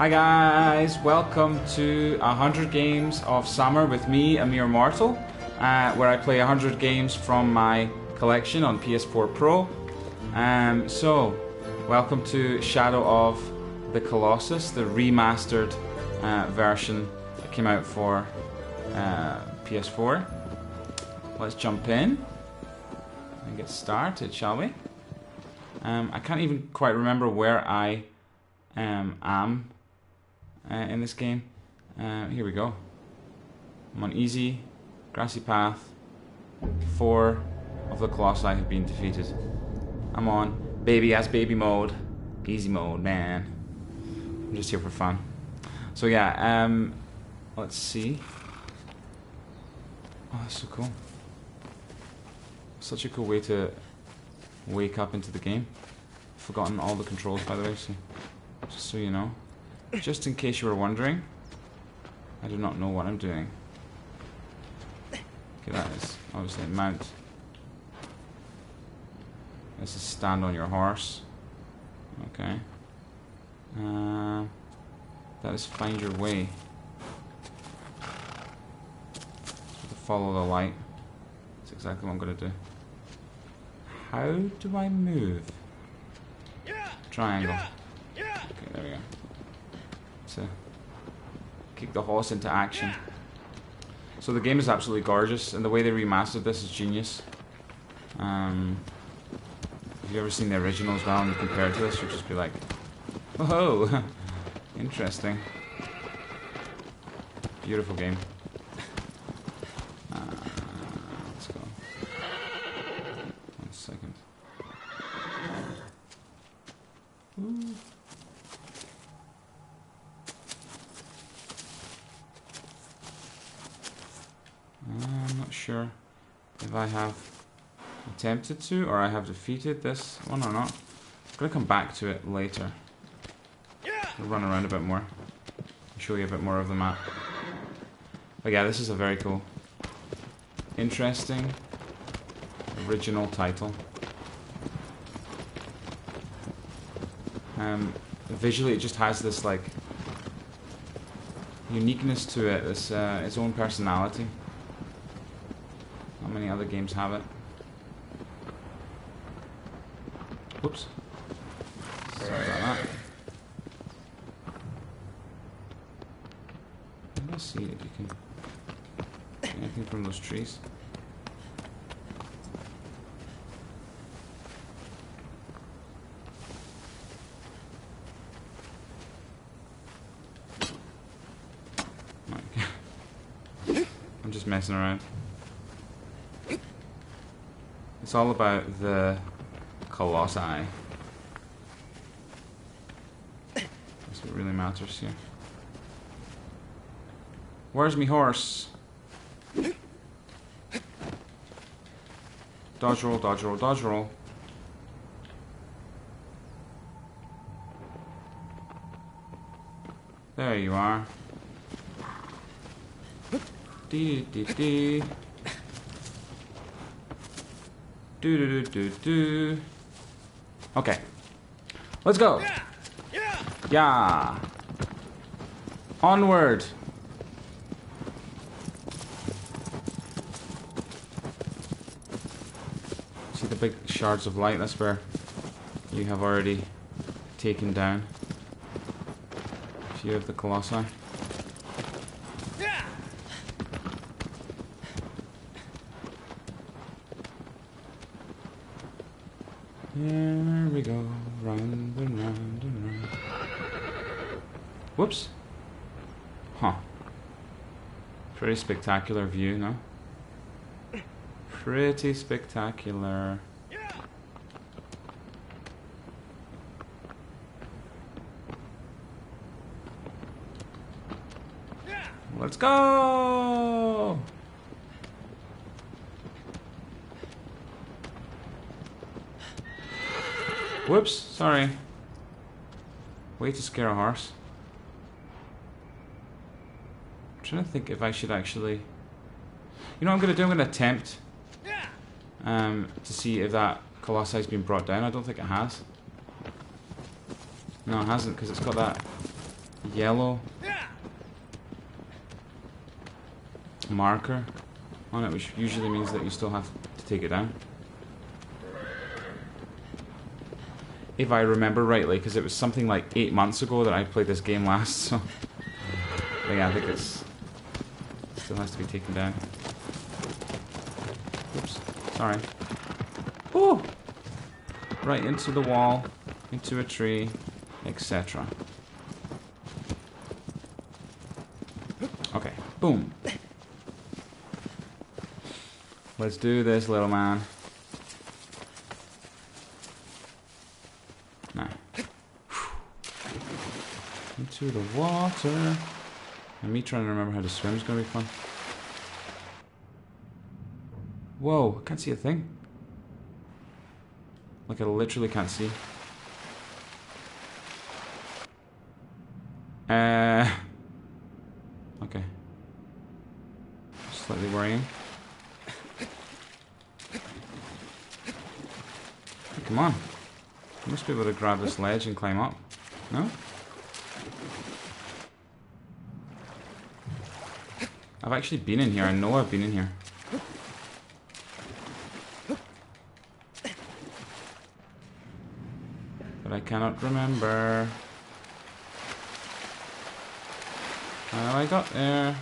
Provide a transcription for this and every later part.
Hi guys, welcome to 100 games of summer with me, AmeerMortal, where I play 100 games from my collection on PS4 Pro. So, welcome to Shadow of the Colossus, the remastered version that came out for PS4. Let's jump in and get started, shall we? I can't even quite remember where I am in this game. Here we go. I'm on easy, grassy path. 4 of the Colossi have been defeated. I'm on baby-ass baby mode. Easy mode, man. I'm just here for fun. So yeah, let's see. Oh, that's so cool. Such a cool way to wake up into the game. I've forgotten all the controls, by the way, so just so you know. Just in case you were wondering, I do not know what I'm doing. Okay, that is obviously mount. This is stand on your horse. Okay. That is find your way. To follow the light. That's exactly what I'm going to do. How do I move? Triangle. Okay, there we go. To kick the horse into action. So the game is absolutely gorgeous, and the way they remastered this is genius. If you've ever seen the original as well and you compare it to this, you'll just be like, whoa, interesting. Beautiful game. Let's go. 1 second. Ooh. I'm not sure if I have attempted to or I have defeated this one or not. I'm going to come back to it later. I'll run around a bit more and show you a bit more of the map. But yeah, this is a very cool, interesting, original title. Visually it just has this like uniqueness to it, this its own personality. Not many other games have it. Whoops. Sorry about that. Let's see if you can get anything from those trees. I'm just messing around. It's all about the Colossi. That's what really matters here. Where's me horse? Dodge roll, dodge roll, dodge roll. There you are. Dee dee dee. Do do do do do. Okay, let's go. Yeah. Onward. See the big shards of light? That's where you have already taken down a few of the Colossi. Here we go, round and round and round. Whoops. Huh. Pretty spectacular view, no? Pretty spectacular. Let's go! Whoops, sorry. Way to scare a horse. I'm trying to think if I should actually... You know what I'm going to do? I'm going to attempt to see if that Colossi has been brought down. I don't think it has. No, it hasn't, because it's got that yellow marker on it, which usually means that you still have to take it down. If I remember rightly, because it was something like 8 months ago that I played this game last, so... But yeah, I think it's... still has to be taken down. Oops, sorry. Ooh! Right into the wall, into a tree, etc. Okay, boom. Let's do this, little man. Now. Into the water. And me trying to remember how to swim is going to be fun. Whoa, I can't see a thing. Like I literally can't see. Okay. Slightly worrying. Hey, come on. I must be able to grab this ledge and climb up. No? I've actually been in here. I know I've been in here. But I cannot remember how I got there.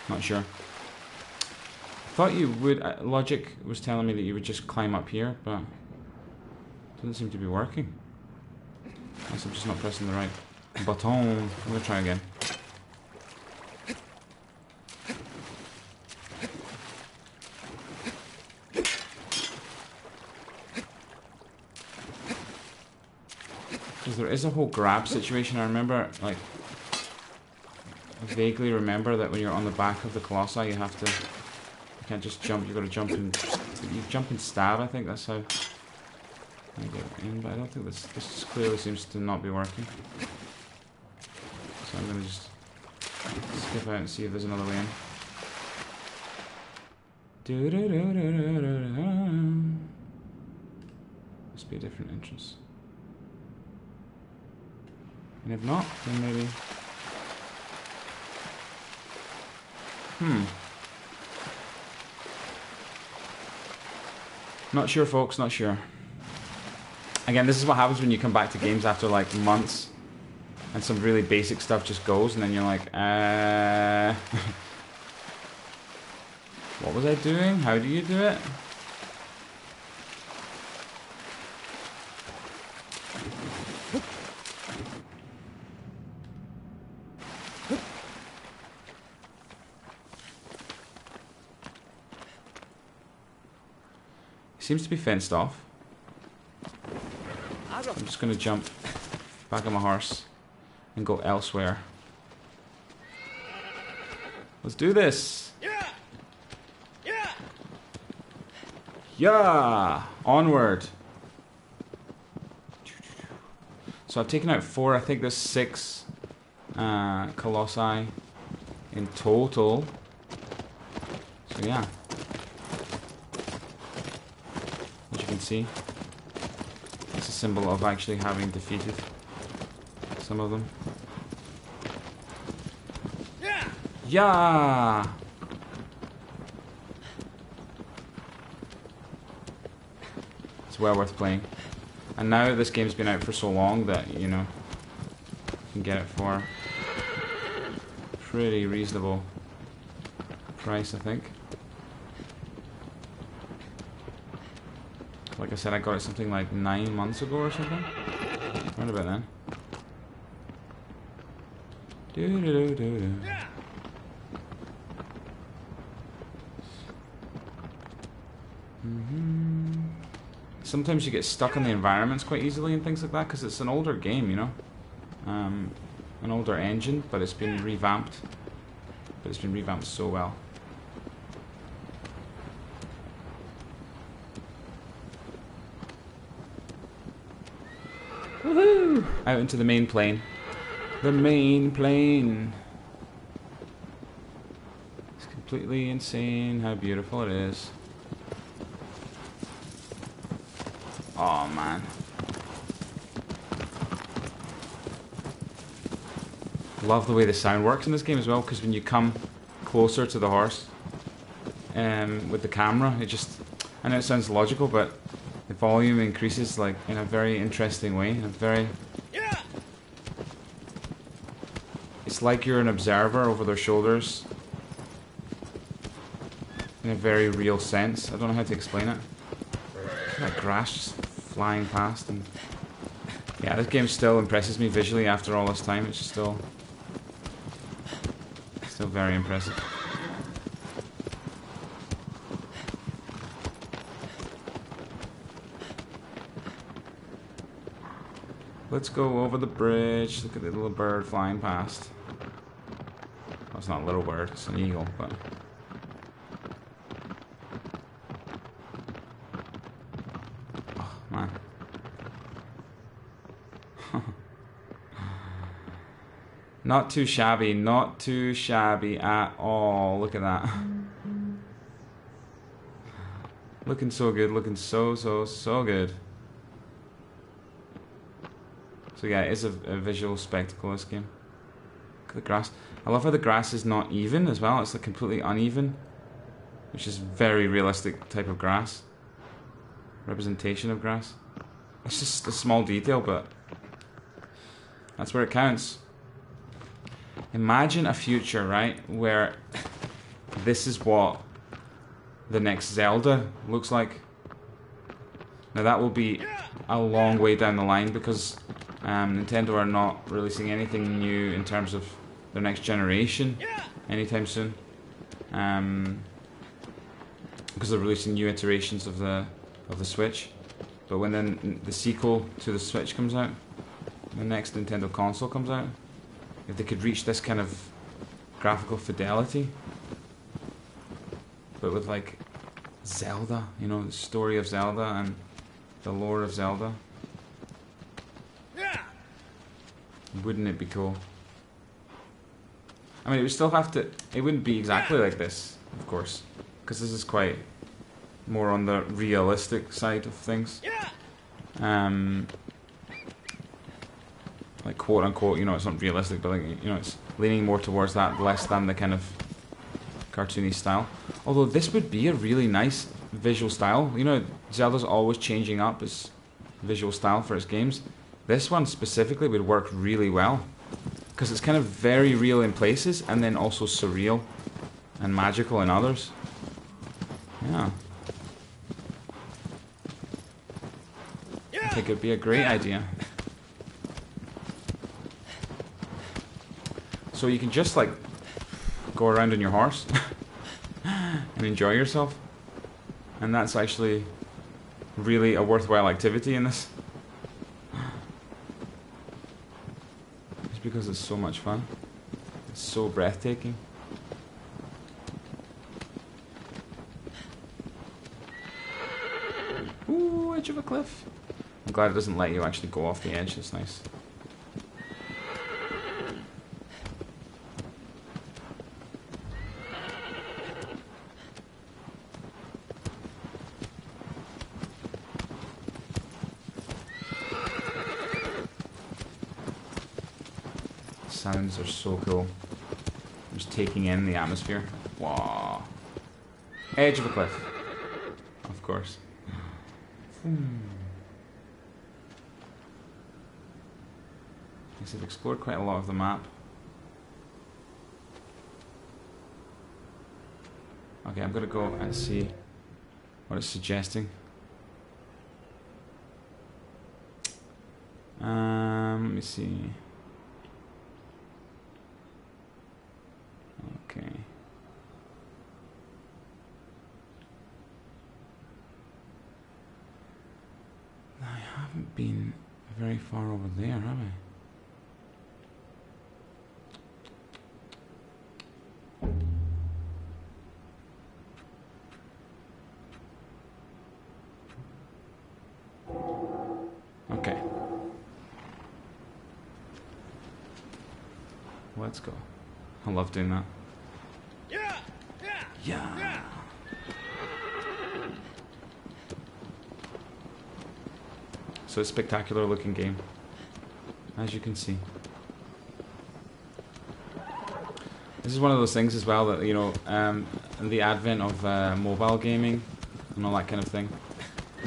Not sure. Thought you would. Logic was telling me that you would just climb up here, but it doesn't seem to be working. Unless I'm just not pressing the right button. I'm gonna try again. Because there is a whole grab situation. I remember, like, I vaguely remember that when you're on the back of the Colossi, you have to. You can't just jump. You got to jump and you jump and stab. I think that's how I get in. But I don't think this just clearly seems to not be working. So I'm gonna just skip out and see if there's another way in. Must be a different entrance. And if not, then maybe. Not sure, folks, not sure. Again, this is what happens when you come back to games after like months and some really basic stuff just goes and then you're like, what was I doing? How do you do it? Seems to be fenced off. So I'm just going to jump back on my horse and go elsewhere. Let's do this. Yeah! Onward. So I've taken out 4. I think there's 6 Colossi in total. So yeah. See, it's a symbol of actually having defeated some of them. Yeah. It's well worth playing. And now this game's been out for so long that, you know, you can get it for a pretty reasonable price, I think. Like I said, I got it something like 9 months ago or something. Right about then. Sometimes you get stuck in the environments quite easily and things like that because it's an older game, you know. An older engine, but it's been revamped. But it's been revamped so well. Woohoo! Out into the main plane. The main plane. It's completely insane how beautiful it is. Oh man. Love the way the sound works in this game as well, because when you come closer to the horse with the camera, it just, I know it sounds logical, but the volume increases like in a very interesting way. It's like you're an observer over their shoulders in a very real sense. I don't know how to explain it. That grass just flying past, and yeah, this game still impresses me visually after all this time. It's still very impressive. Let's go over the bridge. Look at the little bird flying past. Well, it's not a little bird, it's an eagle, but... Oh, man. Not too shabby at all. Look at that. Looking so good, looking so good. So yeah, it is a visual spectacle, this game. Look at the grass. I love how the grass is not even as well. It's like completely uneven, which is very realistic type of grass. Representation of grass. It's just a small detail, but that's where it counts. Imagine a future, right, where this is what the next Zelda looks like. Now that will be a long way down the line, because Nintendo are not releasing anything new in terms of their next generation anytime soon. Because they're releasing new iterations of the Switch. But when then the sequel to the Switch comes out, the next Nintendo console comes out, if they could reach this kind of graphical fidelity, but with like Zelda, you know, the story of Zelda and the lore of Zelda, wouldn't it be cool? I mean, it would still have to, it wouldn't be exactly like this, of course, because this is quite more on the realistic side of things. Like quote unquote, you know, it's not realistic, but like, you know, it's leaning more towards that, less than the kind of cartoony style. Although this would be a really nice visual style. You know, Zelda's always changing up its visual style for its games. This one specifically would work really well, because it's kind of very real in places, and then also surreal and magical in others. Yeah. I think it'd be a great idea. So you can just like go around on your horse and enjoy yourself, and that's actually really a worthwhile activity in this. It's because it's so much fun. It's so breathtaking. Ooh, edge of a cliff. I'm glad it doesn't let you actually go off the edge. It's nice. Sounds are so cool. Just taking in the atmosphere. Wow. Edge of a cliff. Of course. Yes, I've explored quite a lot of the map. Okay, I'm gonna go and see what it's suggesting. Let me see. Okay. I haven't been very far over there, have I? Okay. Let's go. I love doing that. Yeah. So it's a spectacular looking game, as you can see. This is one of those things as well that, you know, the advent of mobile gaming and all that kind of thing.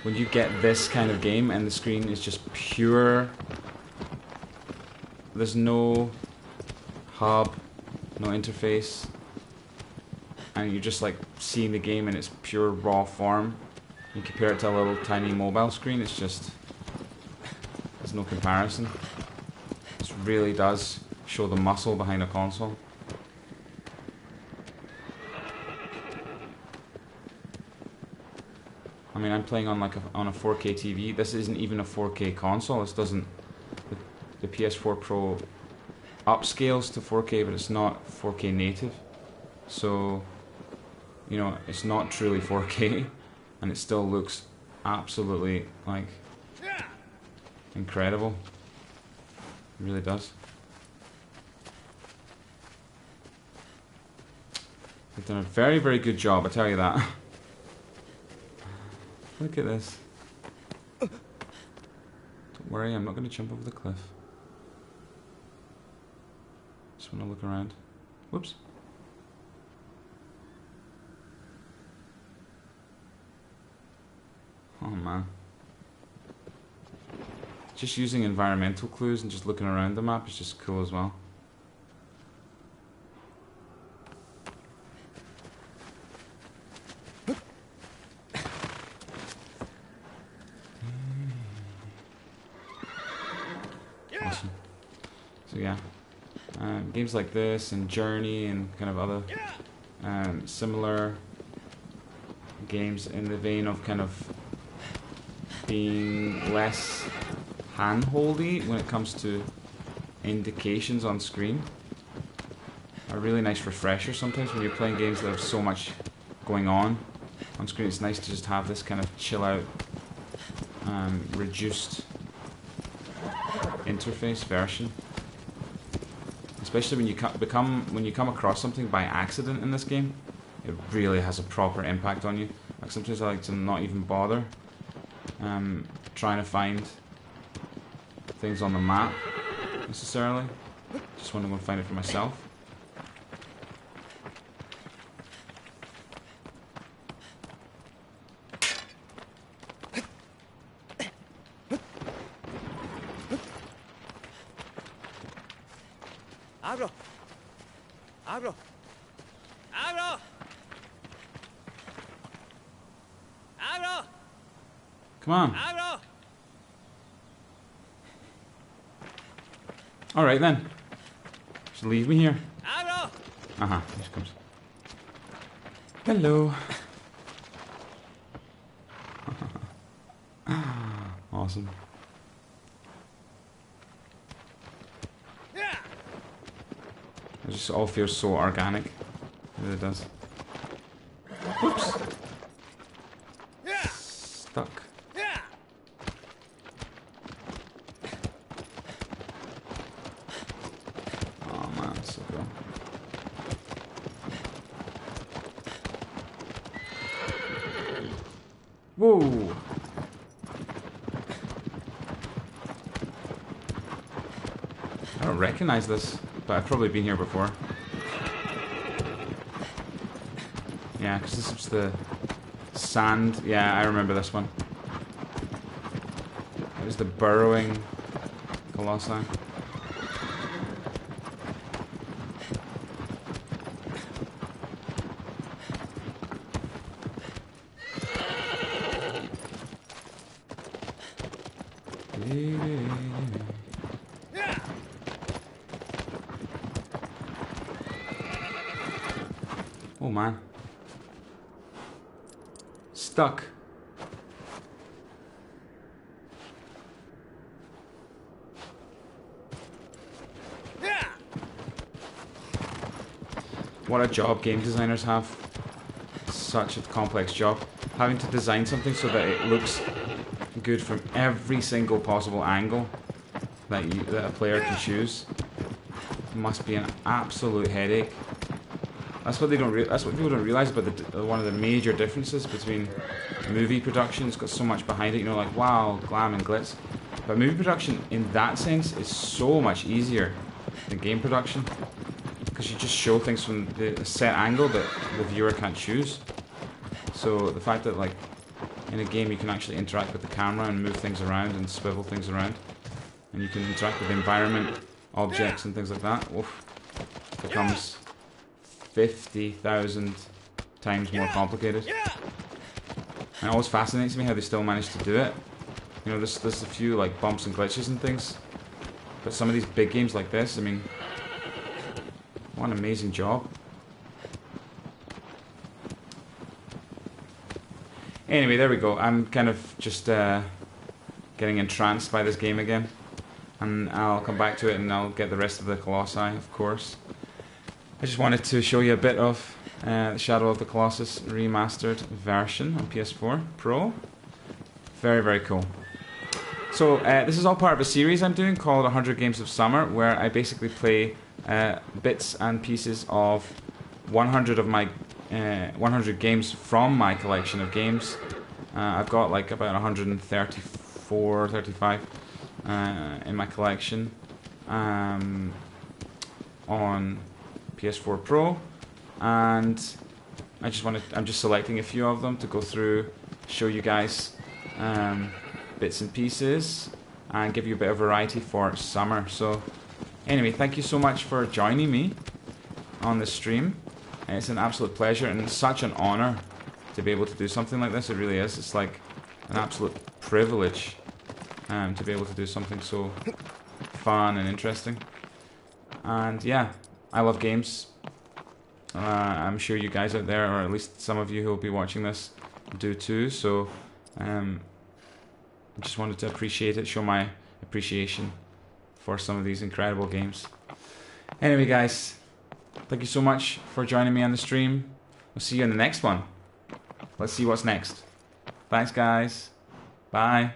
When you get this kind of game and the screen is just pure, there's no hub, no interface, and you're just like seeing the game in its pure raw form. You compare it to a little tiny mobile screen, it's just, there's no comparison. It really does show the muscle behind a console. I mean, I'm playing on like on a 4K TV. This isn't even a 4K console. This doesn't. The PS4 Pro upscales to 4K, but it's not 4K native. So, you know, it's not truly 4K, and it still looks absolutely like incredible. It really does. They've done a very, very good job, I tell you that. Look at this. Don't worry, I'm not going to jump over the cliff. Just want to look around. Whoops. Oh man. Just using environmental clues and just looking around the map is just cool as well. Awesome. So yeah, games like this and Journey and kind of other similar games in the vein of kind of being less hand-holdy when it comes to indications on screen. A really nice refresher sometimes when you're playing games that have so much going on screen. It's nice to just have this kind of chill out, reduced interface version. Especially when you come across something by accident in this game, it really has a proper impact on you. Like sometimes I like to not even bother trying to find things on the map necessarily. Just want to go and find it for myself. Abro! Abro! Abro! Abro! Come on. Abro! Alright then. Just leave me here. Abro! Uh-huh, here she comes. Hello. Awesome. It just all feels so organic. It really does. Oops. Stuck. Oh man, so cool. Whoa! I don't recognize this, but I've probably been here before. Yeah, because this is the sand. Yeah, I remember this one. It was the burrowing Colossi. Oh man. Stuck. What a job game designers have. Such a complex job. Having to design something so that it looks good from every single possible angle that a player can choose. must be an absolute headache. That's what they don't. That's what people don't realize about one of the major differences between movie production. It's got so much behind it. You know, like wow, glam and glitz. But movie production, in that sense, is so much easier than game production because you just show things from the set angle that the viewer can't choose. So the fact that like in a game you can actually interact with the camera and move things around and swivel things around, and you can interact with the environment, objects, and things like that. Oof, becomes 50,000 times more complicated. And it always fascinates me how they still manage to do it. You know, there's a few like bumps and glitches and things, but some of these big games like this, I mean, what an amazing job. Anyway, there we go. I'm kind of just getting entranced by this game again, and I'll come back to it and I'll get the rest of the Colossi, of course. I just wanted to show you a bit of Shadow of the Colossus remastered version on PS4 Pro. Very, very cool. So this is all part of a series I'm doing called 100 Games of Summer, where I basically play bits and pieces of 100 of my 100 games from my collection of games. I've got like about 134, 35 in my collection on PS4 Pro, and I'm just selecting a few of them to go through, show you guys bits and pieces, and give you a bit of variety for summer. So anyway, thank you so much for joining me on this stream. It's an absolute pleasure and such an honor to be able to do something like this. It really is. It's like an absolute privilege to be able to do something so fun and interesting. And yeah, I love games. I'm sure you guys out there, or at least some of you who will be watching this, do too. So I just wanted to appreciate it, show my appreciation for some of these incredible games. Anyway, guys, thank you so much for joining me on the stream. We'll see you in the next one. Let's see what's next. Thanks, guys. Bye.